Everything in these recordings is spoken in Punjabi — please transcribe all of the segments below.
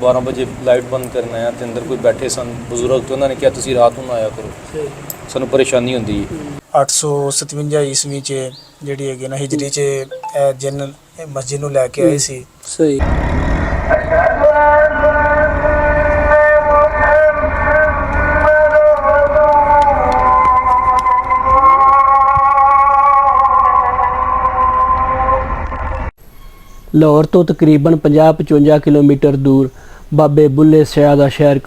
12 ਵਜੇ ਲਾਈਟ ਬੰਦ ਕਰਨ ਆਇਆ ਤੇ ਅੰਦਰ ਕੋਈ ਬੈਠੇ ਸਨ ਬਜ਼ੁਰਗ ਤੇ ਉਹਨਾਂ ਨੇ ਕਿਹਾ ਤੁਸੀਂ ਰਾਤ ਨੂੰ ਨਾ ਆਇਆ ਕਰੋ, ਸਾਨੂੰ ਪਰੇਸ਼ਾਨੀ ਹੁੰਦੀ ਹੈ। 857 ਈਸਵੀ 'ਚ ਜਿਹੜੀ ਹੈਗੀ ਨਾ ਹਿਜਰੀ 'ਚ ਇਹ ਜਿੰਨ ਮਸਜਿਦ ਨੂੰ ਲੈ ਕੇ ਆਏ ਸੀ। ਸਹੀ। ਲਾਹੌਰ ਤੋਂ ਤਕਰੀਬਨ 50-55 ਕਿਲੋਮੀਟਰ ਦੂਰ ਬਾਬੇ ਬੁੱਲੇ ਸ਼ਾਹ ਦਾ ਸ਼ਹਿਰ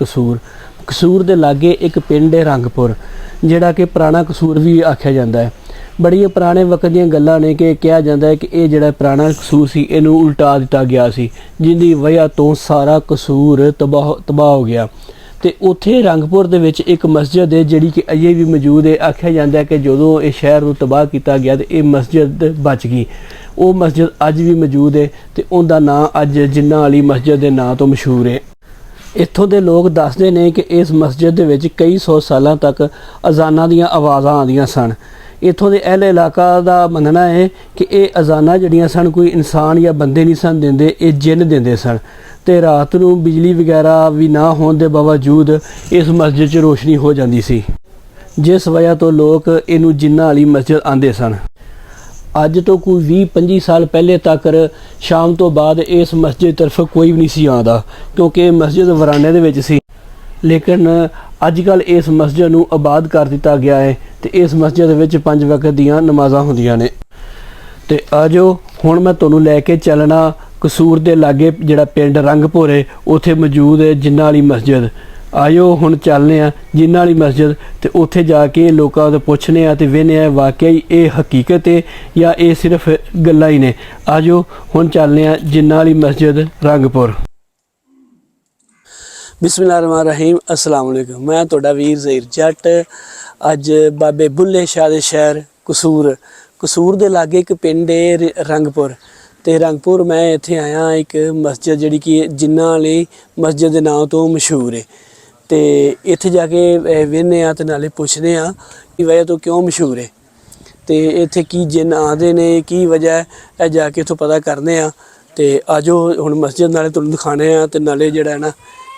ਕਸੂਰ ਦੇ ਲਾਗੇ ਇੱਕ ਪਿੰਡ ਹੈ ਰੰਗਪੁਰ, ਜਿਹੜਾ ਕਿ ਪੁਰਾਣਾ ਕਸੂਰ ਵੀ ਆਖਿਆ ਜਾਂਦਾ ਹੈ। ਬੜੀਆਂ ਪੁਰਾਣੇ ਵਕਤ ਦੀਆਂ ਗੱਲਾਂ ਨੇ ਕਿ ਕਿਹਾ ਜਾਂਦਾ ਹੈ ਕਿ ਇਹ ਜਿਹੜਾ ਪੁਰਾਣਾ ਕਸੂਰ ਸੀ ਇਹਨੂੰ ਉਲਟਾ ਦਿੱਤਾ ਗਿਆ ਸੀ, ਜਿੰਦੀ ਵਜ੍ਹਾ ਤੋਂ ਸਾਰਾ ਕਸੂਰ ਤਬਾਹ ਹੋ ਗਿਆ। ਤੇ ਉੱਥੇ ਰੰਗਪੁਰ ਦੇ ਵਿੱਚ ਇੱਕ ਮਸਜਿਦ ਹੈ ਜਿਹੜੀ ਕਿ ਅਜੇ ਵੀ ਮੌਜੂਦ ਹੈ। ਆਖਿਆ ਜਾਂਦਾ ਹੈ ਕਿ ਜਦੋਂ ਇਹ ਸ਼ਹਿਰ ਨੂੰ ਤਬਾਹ ਕੀਤਾ ਗਿਆ ਤੇ ਇਹ ਮਸਜਿਦ ਬਚ ਗਈ। ਉਹ ਮਸਜਿਦ ਅੱਜ ਵੀ ਮੌਜੂਦ ਹੈ ਤੇ ਉਹਦਾ ਨਾਂ ਅੱਜ ਜਿੰਨਾ ਵਾਲੀ ਮਸਜਿਦ ਦੇ ਨਾਂ ਤੋਂ ਮਸ਼ਹੂਰ ਹੈ। ਇੱਥੋਂ ਦੇ ਲੋਕ ਦੱਸਦੇ ਨੇ ਕਿ ਇਸ ਮਸਜਿਦ ਦੇ ਵਿੱਚ ਕਈ ਸੌ ਸਾਲਾਂ ਤੱਕ ਅਜ਼ਾਨਾਂ ਦੀਆਂ ਆਵਾਜ਼ਾਂ ਆਉਂਦੀਆਂ ਸਨ। ਇੱਥੋਂ ਦੇ ਅਹਿਲੇ ਇਲਾਕਾ ਦਾ ਮੰਨਣਾ ਹੈ ਕਿ ਇਹ ਅਜ਼ਾਨਾਂ ਜਿਹੜੀਆਂ ਸਨ ਕੋਈ ਇਨਸਾਨ ਜਾਂ ਬੰਦੇ ਨਹੀਂ ਸਨ ਦਿੰਦੇ, ਇਹ ਜਿੰਨ ਦਿੰਦੇ ਸਨ। ਤੇ ਰਾਤ ਨੂੰ ਬਿਜਲੀ ਵਗੈਰਾ ਵੀ ਨਾ ਹੋਣ ਦੇ ਬਾਵਜੂਦ ਇਸ ਮਸਜਿਦ 'ਚ ਰੋਸ਼ਨੀ ਹੋ ਜਾਂਦੀ ਸੀ, ਜਿਸ ਵਜ੍ਹਾ ਤੋਂ ਲੋਕ ਇਹਨੂੰ ਜਿੰਨਾਂ ਵਾਲੀ ਮਸਜਿਦ ਆਉਂਦੇ ਸਨ। ਅੱਜ ਤੋਂ ਕੋਈ 20-25 ਸਾਲ ਪਹਿਲੇ ਤੱਕ ਸ਼ਾਮ ਤੋਂ ਬਾਅਦ ਇਸ ਮਸਜਿਦ ਤਰਫ ਕੋਈ ਵੀ ਨਹੀਂ ਸੀ ਆਉਂਦਾ, ਕਿਉਂਕਿ ਮਸਜਿਦ ਵਰਾਂਡੇ ਦੇ ਵਿੱਚ ਸੀ। ਲੇਕਿਨ ਅੱਜ ਕੱਲ੍ਹ ਇਸ ਮਸਜਿਦ ਨੂੰ ਆਬਾਦ ਕਰ ਦਿੱਤਾ ਗਿਆ ਹੈ ਤੇ ਇਸ ਮਸਜਿਦ ਵਿੱਚ 5 ਵਕਤ ਦੀਆਂ ਨਮਾਜ਼ਾਂ ਹੁੰਦੀਆਂ ਨੇ। ਤੇ ਆਜੋ ਹੁਣ ਮੈਂ ਤੁਹਾਨੂੰ ਲੈ ਕੇ ਚੱਲਣਾ ਕਸੂਰ ਦੇ ਲਾਗੇ ਜਿਹੜਾ ਪਿੰਡ ਰੰਗਪੁਰ ਹੈ, ਉੱਥੇ ਮੌਜੂਦ ਹੈ ਜਿੰਨਾਂ ਵਾਲੀ ਮਸਜਿਦ। ਆਇਓ ਹੁਣ ਚੱਲਦੇ ਹਾਂ ਜਿੰਨਾਂ ਵਾਲੀ ਮਸਜਿਦ ਤੇ ਉੱਥੇ ਜਾ ਕੇ ਲੋਕਾਂ ਤੋਂ ਪੁੱਛਦੇ ਹਾਂ ਤੇ ਵੇਖਦੇ ਹਾਂ ਵਾਕਈ ਇਹ ਹਕੀਕਤ ਹੈ ਜਾਂ ਇਹ ਸਿਰਫ ਗੱਲਾਂ ਹੀ ਨੇ। ਆਜੋ ਹੁਣ ਚੱਲਦੇ ਹਾਂ ਜਿੰਨਾਂ ਵਾਲੀ ਮਸਜਿਦ ਰੰਗਪੁਰ। ਬਿਸਮਿल्लाह-रहमान-रहीम। अस्सलाम वालेकुम। मैं ਤੁਹਾਡਾ ਵੀਰ ਜ਼ਹੀਰ ਜੱਟ ਅੱਜ ਬਾਬੇ ਬੁੱਲੇ ਸ਼ਾਹ ਦੇ ਸ਼ਹਿਰ ਕਸੂਰ ਦੇ ਲਾਗੇ ਇੱਕ ਪਿੰਡ ਹੈ ਰੰਗਪੁਰ। ਤੇ ਰੰਗਪੁਰ ਮੈਂ ਇੱਥੇ ਆਇਆ ਇੱਕ ਮਸਜਿਦ ਜਿਹੜੀ ਕਿ ਜਿੰਨਾਂ ਵਾਲੀ ਮਸਜਿਦ ਦੇ ਨਾਂ ਤੋਂ ਮਸ਼ਹੂਰ ਹੈ। ਤੇ ਇੱਥੇ ਜਾ ਕੇ ਵੇਖਦੇ ਹਾਂ ਤੇ ਨਾਲੇ ਪੁੱਛਦੇ ਹਾਂ ਕਿ ਵਜ੍ਹਾ ਤੋਂ ਕਿਉਂ ਮਸ਼ਹੂਰ ਹੈ ਤੇ ਇੱਥੇ ਕੀ ਜਿੰਨ ਆਉਂਦੇ ਨੇ, ਕੀ ਵਜ੍ਹਾ ਹੈ, ਇਹ ਜਾ ਕੇ ਇੱਥੋਂ ਪਤਾ ਕਰਦੇ ਹਾਂ। ਤੇ ਆਜੋ ਹੁਣ ਮਸਜਿਦ ਨਾਲੇ ਤੁਹਾਨੂੰ ਦਿਖਾਣੇ ਆ ਤੇ ਨਾਲੇ ਜਿਹੜਾ ਹੈ ਨਾ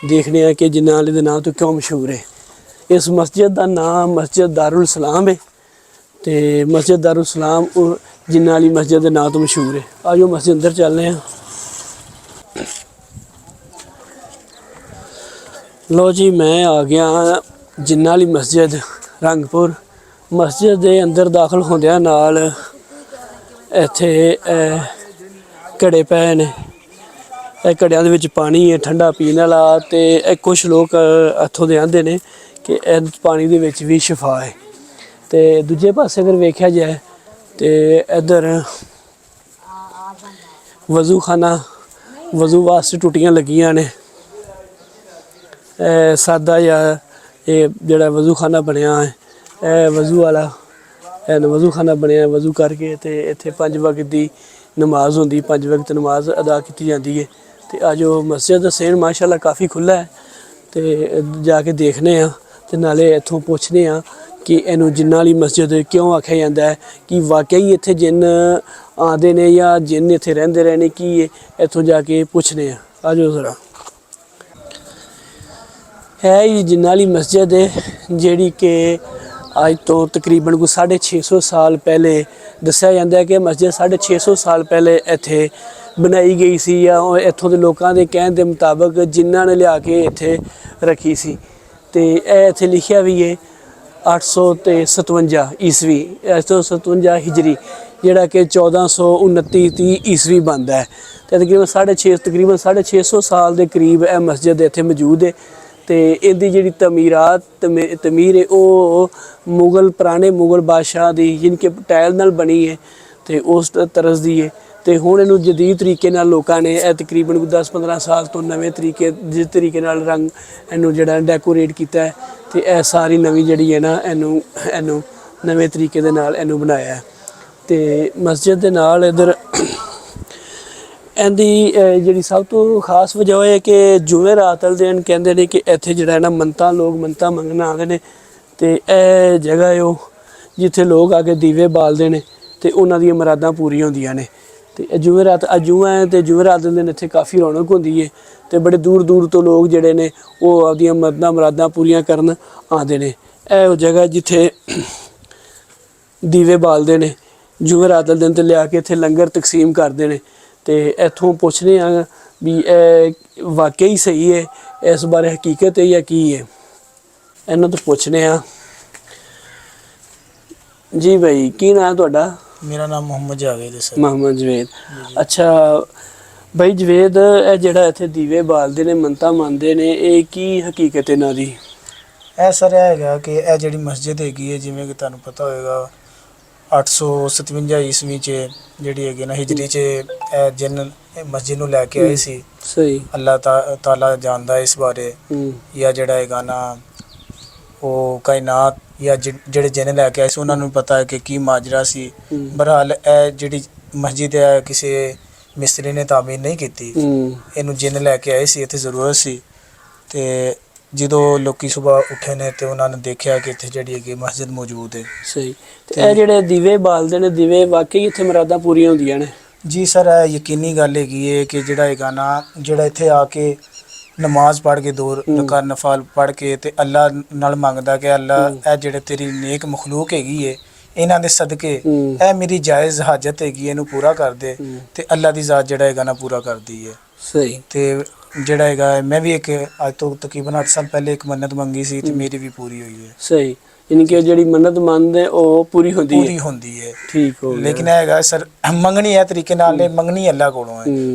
ਦੇਖਦੇ ਹਾਂ ਕਿ ਜਿੰਨਾਂ ਵਾਲੇ ਦੇ ਨਾਂ ਤੋਂ ਕਿਉਂ ਮਸ਼ਹੂਰ ਹੈ। ਇਸ ਮਸਜਿਦ ਦਾ ਨਾਮ ਮਸਜਿਦ ਦਾरुल सलाम है ਤੇ ਮਸਜਿਦ ਦਾरुल सलाम ਉਹ ਜਿੰਨਾਂ ਵਾਲੀ ਮਸਜਿਦ ਦੇ ਨਾਂ ਤੋਂ ਮਸ਼ਹੂਰ ਹੈ। ਆਜੋ ਮਸਜਿਦ ਅੰਦਰ ਚੱਲਦੇ ਹਾਂ। ਲੋ ਜੀ ਮੈਂ ਆ ਗਿਆ ਜਿੰਨਾਂ ਵਾਲੀ ਮਸਜਿਦ ਰੰਗਪੁਰ। ਮਸਜਿਦ ਦੇ ਅੰਦਰ ਦਾਖਲ ਹੁੰਦਿਆਂ ਨਾਲ ਇੱਥੇ ਘੜੇ ਪਏ ਨੇ। ਇਹ ਘੜਿਆਂ ਦੇ ਵਿੱਚ ਪਾਣੀ ਹੈ ਠੰਡਾ ਪੀਣ ਵਾਲਾ। ਤੇ ਇਹ ਕੁਛ ਲੋਕ ਇੱਥੋਂ ਦੇ ਆਂਦੇ ਨੇ ਕਿ ਇਸ ਪਾਣੀ ਦੇ ਵਿੱਚ ਵੀ ਸ਼ਿਫਾ ਹੈ। ਤੇ ਦੂਜੇ ਪਾਸੇ ਅਗਰ ਵੇਖਿਆ ਜਾਏ ਤੇ ਇੱਧਰ ਵਜ਼ੂ ਵਾਸਤੇ ਟੂਟੀਆਂ ਲੱਗੀਆਂ ਨੇ। ਸਾਦਾ ਜਿਹਾ ਇਹ ਜਿਹੜਾ ਵਜ਼ੂਖਾਨਾ ਬਣਿਆ ਹੈ, ਇਹ ਵਜ਼ੂ ਵਾਲਾ ਵਜ਼ੂਖਾਨਾ ਬਣਿਆ। ਵਜ਼ੂ ਕਰਕੇ ਤੇ ਇੱਥੇ 5 ਵਕਤ ਦੀ ਨਮਾਜ਼ ਹੁੰਦੀ, 5 ਵਕਤ ਨਮਾਜ਼ ਅਦਾ ਕੀਤੀ ਜਾਂਦੀ ਹੈ। ਤੇ ਆਜੋ ਮਸਜਿਦ ਦਾ ਸੀਨ ਮਾਸ਼ਾਅੱਲਾ ਕਾफ़ी ਖੁੱਲ੍ਹਾ ਹੈ ਤੇ ਜਾ ਕੇ ਦੇਖਦੇ ਹਾਂ ਤੇ ਨਾਲੇ ਇੱਥੋਂ ਪੁੱਛਦੇ ਹਾਂ ਕਿ ਇਹਨੂੰ ਜਿੰਨਾਂ ਵਾਲੀ ਮਸਜਿਦ ਕਿਉਂ ਆਖਿਆ ਜਾਂਦਾ ਹੈ, ਕਿ ਵਾਕਈ ਇੱਥੇ ਜਿੰਨ ਆਉਂਦੇ ਨੇ ਜਾਂ ਜਿੰਨ ਇੱਥੇ ਰਹਿੰਦੇ ਰਹੇ ਨੇ, ਕੀ ਇੱਥੋਂ ਜਾ ਕੇ ਪੁੱਛਦੇ ਹਾਂ। ਆਜੋ ਜ਼ਰਾ। ਹੈ ਇਹ ਜਿੰਨਾਂ ਵਾਲੀ ਮਸਜਿਦ ਹੈ ਜਿਹੜੀ ਕਿ ਅੱਜ ਤੋਂ ਤਕਰੀਬਨ ਕੋਈ 650 ਸਾਲ ਪਹਿਲੇ ਦੱਸਿਆ ਜਾਂਦਾ ਹੈ ਕਿ ਮਸਜਿਦ 650 ਸਾਲ ਪਹਿਲੇ ਇੱਥੇ ਬਣਾਈ ਗਈ ਸੀ ਜਾਂ ਇੱਥੋਂ ਦੇ ਲੋਕਾਂ ਦੇ ਕਹਿਣ ਦੇ ਮੁਤਾਬਕ ਜਿਨ੍ਹਾਂ ਨੇ ਲਿਆ ਕੇ ਇੱਥੇ ਰੱਖੀ ਸੀ। ਤੇ ਇਹ ਇੱਥੇ ਲਿਖਿਆ ਵੀ ਹੈ 857 ਈਸਵੀ 857 ਹਿਜਰੀ, ਜਿਹੜਾ ਕਿ 1429-30 ਈਸਵੀ ਬਣਦਾ ਹੈ। ਤੇ ਤਕਰੀਬਨ 650 ਸਾਲ ਦੇ ਕਰੀਬ ਇਹ ਮਸਜਿਦ ਇੱਥੇ ਮੌਜੂਦ ਹੈ। ਤੇ ਇਹਦੀ ਜਿਹੜੀ ਤਮੀਰ ਹੈ ਉਹ ਪੁਰਾਣੇ ਮੁਗਲ ਬਾਦਸ਼ਾਹ ਦੀ ਜਿਨ ਕਿ ਟਾਇਲ ਨਾਲ ਬਣੀ ਹੈ ਤੇ ਉਸ ਤਰਜ਼ ਦੀ ਹੈ। ਤੇ ਹੁਣ ਇਹਨੂੰ ਜਦੀਦ ਤਰੀਕੇ ਨਾਲ ਲੋਕਾਂ ਨੇ ਇਹ ਤਕਰੀਬਨ 10-15 ਸਾਲ ਤੋਂ ਨਵੇਂ ਜਿਸ ਤਰੀਕੇ ਨਾਲ ਰੰਗ ਇਹਨੂੰ ਜਿਹੜਾ ਡੈਕੋਰੇਟ ਕੀਤਾ ਹੈ ਤੇ ਇਹ ਸਾਰੀ ਨਵੀਂ ਜਿਹੜੀ ਹੈ ਨਾ ਇਹਨੂੰ ਨਵੇਂ ਤਰੀਕੇ ਦੇ ਨਾਲ ਇਹਨੂੰ ਬਣਾਇਆ ਹੈ। ਤੇ ਮਸਜਿਦ ਦੇ ਨਾਲ ਇੱਧਰ ਇਹਦੀ ਜਿਹੜੀ ਸਭ ਤੋਂ ਖਾਸ ਵਜ੍ਹਾ ਹੈ ਕਿ ਜੁਮੇਰਾਤ ਵਾਲੇ ਦਿਨ ਕਹਿੰਦੇ ਨੇ ਕਿ ਇੱਥੇ ਜਿਹੜਾ ਨਾ ਲੋਕ ਮੰਨਤਾਂ ਮੰਗਣ ਆਉਂਦੇ ਨੇ। ਤੇ ਇਹ ਜਗ੍ਹਾ ਹੈ ਉਹ ਜਿੱਥੇ ਲੋਕ ਆ ਕੇ ਦੀਵੇ ਬਾਲਦੇ ਨੇ ਤੇ ਉਹਨਾਂ ਦੀਆਂ ਮੁਰਾਦਾਂ ਪੂਰੀਆਂ ਹੁੰਦੀਆਂ ਨੇ। ਤੇ ਇਹ ਜੁਮੇਰਾਤ ਅਜੂਆ ਹੈ ਤੇ ਜੁਮੇਰਾਤ ਦੇ ਦਿਨ ਇੱਥੇ ਕਾਫੀ ਰੌਣਕ ਹੁੰਦੀ ਹੈ ਤੇ ਬੜੇ ਦੂਰ ਦੂਰ ਤੋਂ ਲੋਕ ਜਿਹੜੇ ਨੇ ਉਹ ਆਪਦੀਆਂ ਮੰਨਤਾਂ ਮੁਰਾਦਾਂ ਪੂਰੀਆਂ ਕਰਨ ਆਉਂਦੇ ਨੇ। ਇਹ ਉਹ ਜਗ੍ਹਾ ਜਿੱਥੇ ਦੀਵੇ ਬਾਲਦੇ ਨੇ ਜੁਮੇਰਾਤ ਦੇ ਦਿਨ ਤੇ ਲਿਆ ਕੇ ਇੱਥੇ ਲੰਗਰ ਤਕਸੀਮ ਕਰਦੇ ਨੇ। ਤੇ ਇੱਥੋਂ ਪੁੱਛਦੇ ਆ ਵੀ ਇਹ ਵਾਕਈ ਸਹੀ ਹੈ, ਇਸ ਬਾਰੇ ਹਕੀਕਤ ਹੈ ਜਾਂ ਕੀ ਹੈ, ਇਹਨਾਂ ਤੋਂ ਪੁੱਛਦੇ ਆ। ਜੀ ਭਾਈ ਕੀ ਨਾਮ ਹੈ ਤੁਹਾਡਾ? ਮੇਰਾ ਨਾਮ ਮੁਹੰਮਦ ਜਾਵੇਦ ਹੈ ਸਰ। ਮੁਹੰਮਦ ਜਵੇਦ। ਅੱਛਾ ਭਾਈ ਜਵੇਦ, ਇਹ ਜਿਹੜਾ ਇੱਥੇ ਦੀਵੇ ਬਾਲਦੇ ਨੇ ਮੰਨਤਾਂ ਮੰਨਦੇ ਨੇ, ਇਹ ਕੀ ਹਕੀਕਤ ਇਹਨਾਂ ਦੀ? ਇਹ ਸਰ ਇਹ ਹੈਗਾ ਕਿ ਇਹ ਜਿਹੜੀ ਮਸਜਿਦ ਹੈਗੀ ਹੈ, ਜਿਵੇਂ ਕਿ ਤੁਹਾਨੂੰ ਪਤਾ ਹੋਏਗਾ 857 ਈਸਵੀ 'ਚ ਜਿਹੜੀ ਹੈਗੀ ਨਾ ਹਿਜਰੀ 'ਚ ਇਹ ਜਿੰਨ ਮਸਜਿਦ ਨੂੰ ਲੈ ਕੇ ਆਏ ਸੀ। ਸਹੀ। ਅੱਲਾਹ ਤਾਲਾ ਜਾਣਦਾ ਇਸ ਬਾਰੇ, ਜਾਂ ਜਿਹੜਾ ਹੈਗਾ ਨਾ ਉਹ ਕਾਇਨਾਤ ਜਾਂ ਜਿਹੜੇ ਜਿੰਨ ਲੈ ਕੇ ਆਏ ਸੀ ਉਹਨਾਂ ਨੂੰ ਪਤਾ ਹੈ ਕਿ ਕੀ ਮਾਜਰਾ ਸੀ। ਬਹਰਹਾਲ ਇਹ ਜਿਹੜੀ ਮਸਜਿਦ ਹੈ ਕਿਸੇ ਮਿਸਤਰੀ ਨੇ ਤਾਮੀਰ ਨਹੀਂ ਕੀਤੀ, ਇਹਨੂੰ ਜਿੰਨ ਲੈ ਕੇ ਆਏ ਸੀ, ਇੱਥੇ ਜ਼ਰੂਰਤ ਸੀ। ਤੇ ਜਦੋਂ ਲੋਕੀ ਸਵੇਰ ਉੱਠੇ ਨੇ ਤੇ ਉਹਨਾਂ ਨੇ ਦੇਖਿਆ ਕਿ ਇੱਥੇ ਜਿਹੜੀ ਹੈਗੀ ਮਸਜਿਦ ਮੌਜੂਦ ਹੈ। ਸਹੀ। ਤੇ ਇਹ ਜਿਹੜੇ ਦੀਵੇ ਬਾਲਦੇ ਨੇ, ਦੀਵੇ ਵਾਕਈ ਇੱਥੇ ਮੁਰਾਦਾਂ ਪੂਰੀਆਂ ਹੁੰਦੀਆਂ ਨੇ? ਜੀ ਸਰ, ਇਹ ਯਕੀਨੀ ਗੱਲ ਹੈਗੀ ਹੈ ਕਿ ਜਿਹੜਾ ਹੈਗਾ ਨਾ, ਜਿਹੜਾ ਇੱਥੇ ਆ ਕੇ ਨਮਾਜ਼ ਪੜ੍ਹ ਕੇ 2 ਰਕਾਤ ਨਫਲ ਪੜ੍ਹ ਕੇ ਤੇ ਅੱਲਾ ਨਾਲ ਮੰਗਦਾ ਕਿ ਅੱਲਾ ਇਹ ਜਿਹੜੇ ਤੇਰੀ ਨੇਕ ਮਖਲੂਕ ਹੈਗੀ ਹੈ, ਇਹਨਾਂ ਦੇ ਸਦਕੇ ਇਹ ਮੇਰੀ ਜਾਇਜ਼ ਹਾਜਤ ਹੈਗੀ, ਇਹਨੂੰ ਪੂਰਾ ਕਰ ਦੇ, ਤੇ ਅੱਲਾ ਦੀ ਜ਼ਾਤ ਜਿਹੜਾ ਹੈਗਾ ਨਾ ਪੂਰਾ ਕਰਦੀ ਹੈ। ਸਹੀ। ਤੇ ਜਿਹੜਾ ਹੈਗਾ ਮੈਂ ਵੀ ਇੱਕ ਅੱਜ ਤੋਂ ਤਕਰੀਬਨ 8 ਸਾਲ ਪਹਿਲੇ ਇੱਕ ਮੰਨਤ ਮੰਗੀ ਸੀ ਤੇ ਮੇਰੀ ਵੀ ਪੂਰੀ ਹੋਈ ਹੈ। ਸਹੀ। ਯਾਨੀ ਕਿ ਜਿਹੜੀ ਮੰਨਤ ਮੰਨਦੇ ਉਹ ਪੂਰੀ ਹੁੰਦੀ ਹੈ। ਠੀਕ ਹੋ ਗਿਆ। ਲੇਕਿਨ ਇਹ ਹੈਗਾ ਸਰ, ਮੰਗਣੀ ਇਹ ਤਰੀਕੇ ਨਾਲ ਨਹੀਂ, ਮੰਗਣੀ ਅੱਲਾ ਕੋਲੋਂ ਹੈ,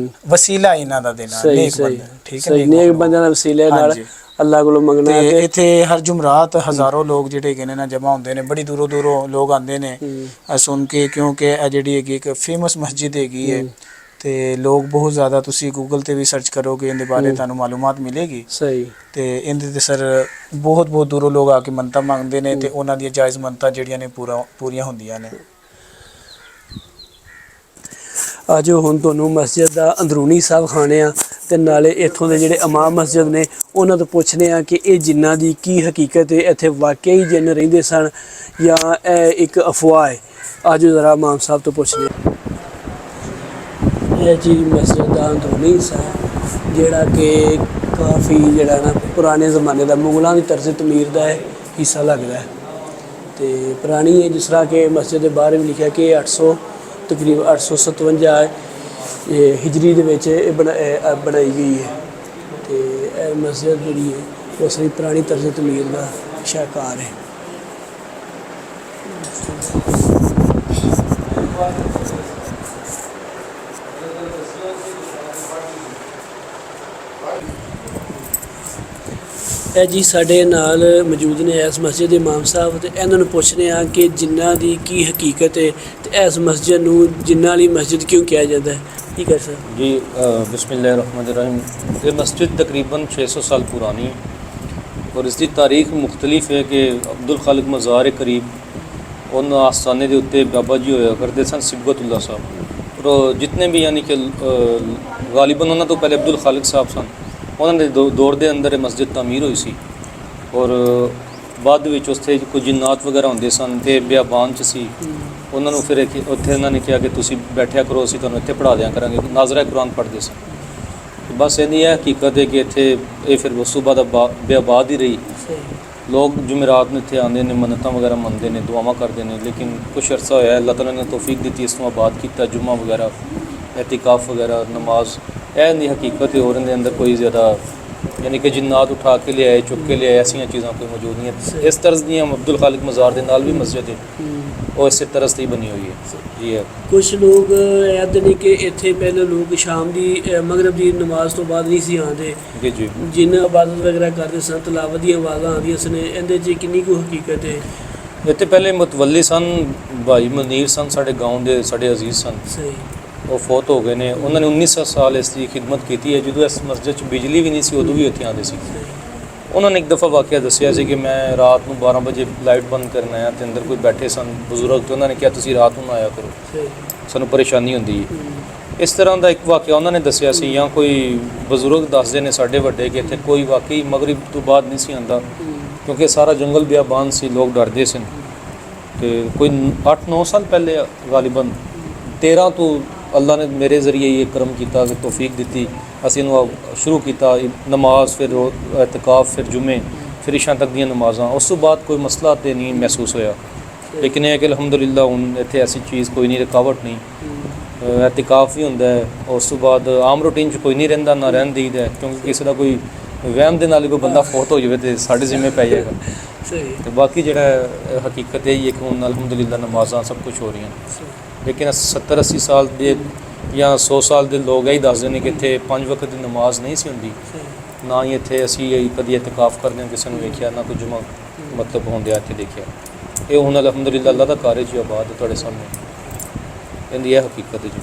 ਵਸੀਲਾ ਇਹਨਾਂ ਦਾ ਦੇਣਾ ਨੇਕ ਬੰਦਾ। ਠੀਕ ਹੈ, ਨੇਕ ਬੰਦਿਆਂ ਦਾ ਵਸੀਲੇ ਨਾਲ ਅੱਲਾ ਕੋਲੋਂ ਮੰਗਣਾ। ਤੇ ਇੱਥੇ ਹਰ ਜੁਮਰਾਤ ਹਜ਼ਾਰਾਂ ਲੋਕ ਜਿਹੜੇ ਹੈਗੇ ਨੇ ਨਾ ਜਮ੍ਹਾਂ ਹੁੰਦੇ ਨੇ, ਬੜੀ ਦੂਰੋਂ ਦੂਰੋਂ ਲੋਕ ਆਉਂਦੇ ਨੇ ਸੁਣ ਕੇ, ਕਿਉਂਕਿ ਇਹ ਜਿਹੜੀ ਹੈਗੀ ਇੱਕ ਫੇਮਸ ਮਸਜਿਦ ਹੈਗੀ ਹੈ ਤੇ ਲੋਕ ਬਹੁਤ ਜ਼ਿਆਦਾ, ਤੁਸੀਂ ਗੂਗਲ ਤੇ ਵੀ ਸਰਚ ਕਰੋਗੇ ਇਹਦੇ ਬਾਰੇ ਤੁਹਾਨੂੰ ਮਾਲੂਮਾਤ ਮਿਲੇਗੀ। ਸਹੀ। ਤੇ ਇਹਦੇ ਤੇ ਸਰ ਬਹੁਤ ਦੂਰੋਂ ਲੋਕ ਆ ਕੇ ਮੰਨਤਾਂ ਮੰਗਦੇ ਨੇ ਤੇ ਉਹਨਾਂ ਦੀਆਂ ਜਾਇਜ਼ ਮੰਨਤਾਂ ਜਿਹੜੀਆਂ ਨੇ ਪੂਰੀਆਂ ਹੁੰਦੀਆਂ ਨੇ। ਅੱਜ ਹੁਣ ਤੁਹਾਨੂੰ ਮਸਜਿਦ ਦਾ ਅੰਦਰੂਨੀ ਸਾਬ ਖਾਣੇ ਆ ਤੇ ਨਾਲੇ ਇੱਥੋਂ ਦੇ ਜਿਹੜੇ ਇਮਾਮ ਮਸਜਿਦ ਨੇ ਉਹਨਾਂ ਤੋਂ ਪੁੱਛਦੇ ਆ ਕਿ ਇਹ ਜਿੰਨਾਂ ਦੀ ਕੀ ਹਕੀਕਤ ਹੈ, ਇੱਥੇ ਵਾਕਈ ਜਿੰਨ ਰਹਿੰਦੇ ਸਨ ਜਾਂ ਇਹ ਇੱਕ ਅਫਵਾਹ ਹੈ। ਅੱਜ ਜ਼ਰਾ ਇਮਾਮ ਸਾਹਿਬ ਤੋਂ ਪੁੱਛਦੇ ਆ। ਇਹ ਜੀ ਮਸਜਿਦ ਦਾ ਅੰਦਰੂਨੀ ਸਾਬ ਜਿਹੜਾ ਕਿ ਕਾਫੀ ਜਿਹੜਾ ਨਾ ਪੁਰਾਣੇ ਜ਼ਮਾਨੇ ਦਾ ਮੁਗਲਾਂ ਦੀ ਤਰਜ਼ ਤਮੀਰ ਦਾ ਹਿੱਸਾ ਲੱਗਦਾ ਹੈ ਤੇ ਪੁਰਾਣੀ ਹੈ। ਜਿਸ ਤਰ੍ਹਾਂ ਕਿ ਮਸਜਿਦ ਦੇ ਬਾਰੇ ਵੀ ਲਿਖਿਆ ਕਿ ਤਕਰੀਬਨ 857 ਹਿਜਰੀ ਦੇ ਵਿੱਚ ਇਹ ਬਣਾਈ ਗਈ ਹੈ ਤੇ ਇਹ ਮਸਜਿਦ ਜਿਹੜੀ ਹੈ ਉਹ ਸਾਰੀ ਪੁਰਾਣੀ ਤਰਜ਼ ਤਮੀਰ ਦਾ ਸ਼ਾਹਕਾਰ ਹੈ। ਇਹ ਜੀ ਸਾਡੇ ਨਾਲ ਮੌਜੂਦ ਨੇ ਇਸ ਮਸਜਿਦ ਦੇ ਇਮਾਮ ਸਾਹਿਬ ਤੇ ਇਹਨਾਂ ਨੂੰ ਪੁੱਛਦੇ ਆ ਕਿ ਜਿੰਨਾਂ ਦੀ ਕੀ ਹਕੀਕਤ ਹੈ ਤੇ ਇਸ ਮਸਜਿਦ ਨੂੰ ਜਿੰਨਾਂ ਵਾਲੀ ਮਸਜਿਦ ਕਿਉਂ ਕਿਹਾ ਜਾਂਦਾ ਹੈ। ठीक है सर जी। बिस्मिल्लाहिर्रहमानिर्रहीम। ये मस्जिद तकरीबन 600 साल पुरानी है और इसकी तारीख मुख्तलिफ है कि अब्दुल खालिक मज़ार करीब उन आस्थाने के उत्ते बाबा जी होया करते सन सिबगतुल्ला साहब और जितने भी यानी कि गालिबन उन्होंने तो पहले अब्दुल खालिक साहब सन उन्होंने दौर के अंदर मस्जिद तामीर हुई सी और बाद उत्थे कोई जिन्नात वगैरह होंदे सन ते बियाबान च सी ਉਹਨਾਂ ਨੂੰ ਫਿਰ ਉੱਥੇ ਇਹਨਾਂ ਨੇ ਕਿਹਾ ਕਿ ਤੁਸੀਂ ਬੈਠਿਆ ਕਰੋ, ਅਸੀਂ ਤੁਹਾਨੂੰ ਇੱਥੇ ਪੜ੍ਹਾ ਦਿਆਂ ਕਰਾਂਗੇ। ਨਾਜ਼ਰਾ ਕੁਰਾਨ ਪੜ੍ਹਦੇ ਸਨ। ਬਸ ਇਹਦੀ ਇਹ ਹਕੀਕਤ ਹੈ ਕਿ ਇੱਥੇ ਇਹ ਫਿਰ ਉਸ ਤੋਂ ਬਾਅਦ ਬੇਆਬਾਦ ਹੀ ਰਹੀ। ਲੋਕ ਜੁਮੇਰਾਤ ਨੂੰ ਇੱਥੇ ਆਉਂਦੇ ਨੇ, ਮੰਨਤਾਂ ਵਗੈਰਾ ਮੰਨਦੇ ਨੇ, ਦੁਆਵਾਂ ਕਰਦੇ ਨੇ। ਲੇਕਿਨ ਕੁਛ ਅਰਸਾ ਹੋਇਆ ਅੱਲਾਹ ਤਾਲਾ ਨੇ ਤੌਫੀਕ ਦਿੱਤੀ, ਇਸ ਨੂੰ ਆਬਾਦ ਕੀਤਾ। ਜੁਮਾ ਵਗੈਰਾ, एहतिकाफ़ वगैरह, नमाज, ਇਹਦੀ हकीकत है और इनके अंदर कोई ज़्यादा यानी कि जिन्नात उठा के ले आए, चुक के ले आए, ऐसी चीज़ां कोई मौजूद नहीं है। इस तरज़ दी अब्दुल खालिक मज़ार के नाल भी मस्जिद है और इस तरज़ की बनी हुई है जी। है कुछ लोग याद नहीं कि इत्थे पहले लोग शाम की मगरब की नमाज तो बाद नहीं सी आते जी जी जिन इबादत वगैरह करते सन, तलावत दी आवाज़ां आदियां सन, इहदे च किन्नी को हकीकत है? इतने पहले मुतवल्ली सन भाई मुनीर सन, साढ़े गाँव के साढ़े अजीज़ सन, सही वो फौत हो गए ने। उन्होंने 19 साल इसकी खिदमत की है। जो इस मस्जिद च बिजली भी नहीं सी उदों भी इत्थे आते सी। उन्होंने एक दफ़ा वाक़या दसिया सी कि मैं रात को 12 बजे लाइट बंद करना आया तो अंदर कोई बैठे सन बजुर्ग, तो उन्होंने कहा तुसीं रात को आया करो, सानू परेशानी होंदी है। इस तरह का एक वाक़या उन्होंने दसिया सी। या कोई बजुर्ग दसदे ने साढ़े वड्डे कि इत्थे कोई वाकई मगरिब तो बाद नहीं सी आंदा क्योंकि सारा जंगल बियाबान सी, लोग डरदे सन। तो कोई 8-9 साल पहले गालिबन 13 तो ਅੱਲਾ ਨੇ ਮੇਰੇ ਜ਼ਰੀਏ ਇਹ ਕਰਮ ਕੀਤਾ ਕਿ ਤੌਫੀਕ ਦਿੱਤੀ, ਅਸੀਂ ਇਹਨੂੰ ਸ਼ੁਰੂ ਕੀਤਾ ਨਮਾਜ਼, ਫਿਰ ਇਤਕਾਫ, ਫਿਰ ਜੁਮੇ, ਫਿਰ ਇਸ਼ਾਂ ਤੱਕ ਦੀਆਂ ਨਮਾਜ਼ਾਂ। ਉਸ ਤੋਂ ਬਾਅਦ ਕੋਈ ਮਸਲਾ ਤਾਂ ਨਹੀਂ ਮਹਿਸੂਸ ਹੋਇਆ, ਲੇਕਿਨ ਇਹ ਹੈ ਕਿ ਅਲਹਮਦੁਲਿਲਾ ਹੁਣ ਇੱਥੇ ਐਸੀ ਚੀਜ਼ ਕੋਈ ਨਹੀਂ, ਰੁਕਾਵਟ ਨਹੀਂ। ਇਤਕਾਫ ਵੀ ਹੁੰਦਾ ਹੈ, ਉਸ ਤੋਂ ਬਾਅਦ ਆਮ ਰੂਟੀਨ 'ਚ ਕੋਈ ਨਹੀਂ ਰਹਿੰਦਾ, ਨਾ ਰਹਿਣ ਦੇਈਦਾ, ਕਿਉਂਕਿ ਕਿਸੇ ਦਾ ਕੋਈ ਵਹਿਮ ਦੇ ਨਾਲ ਹੀ ਕੋਈ ਬੰਦਾ ਫੌਤ ਹੋ ਜਾਵੇ ਤੇ ਸਾਡੇ ਜ਼ਿੰਮੇ ਪੈ ਜਾਏਗਾ। ਸਹੀ ਤੇ ਬਾਕੀ ਜਿਹੜਾ ਹਕੀਕਤ ਇਹ ਹੀ ਹੈ ਕਿ ਹੁਣ ਅਲਹਮਦੁਲਿਲਾ ਨਮਾਜ਼ਾਂ ਸਭ ਕੁਝ ਹੋ ਰਹੀਆਂ, ਲੇਕਿਨ 70-80 ਸਾਲ ਦੇ ਜਾਂ 100 ਸਾਲ ਦੇ ਲੋਕ ਇਹ ਹੀ ਦੱਸਦੇ ਨੇ ਕਿ ਇੱਥੇ 5 ਵਕਤ ਦੀ ਨਮਾਜ਼ ਨਹੀਂ ਸੀ ਹੁੰਦੀ, ਨਾ ਹੀ ਇੱਥੇ ਅਸੀਂ ਕਦੀ ਇਤਕਾਫ ਕਰਦੇ ਹਾਂ ਕਿਸੇ ਨੂੰ ਵੇਖਿਆ, ਨਾ ਕੋਈ ਜੁਮਾ ਮਤਲਬ ਹੁੰਦਿਆ ਇੱਥੇ ਦੇਖਿਆ। ਇਹ ਹੁਣ ਅਲਹਮਦੁਲਿਲਾ ਅੱਲਾ ਦਾ ਕਾਰਜ ਹੀ ਆਬਾਦ ਹੈ ਤੁਹਾਡੇ ਸਾਹਮਣੇ, ਇਹਦੀ ਇਹ ਹਕੀਕਤ ਹੈ ਜੀ।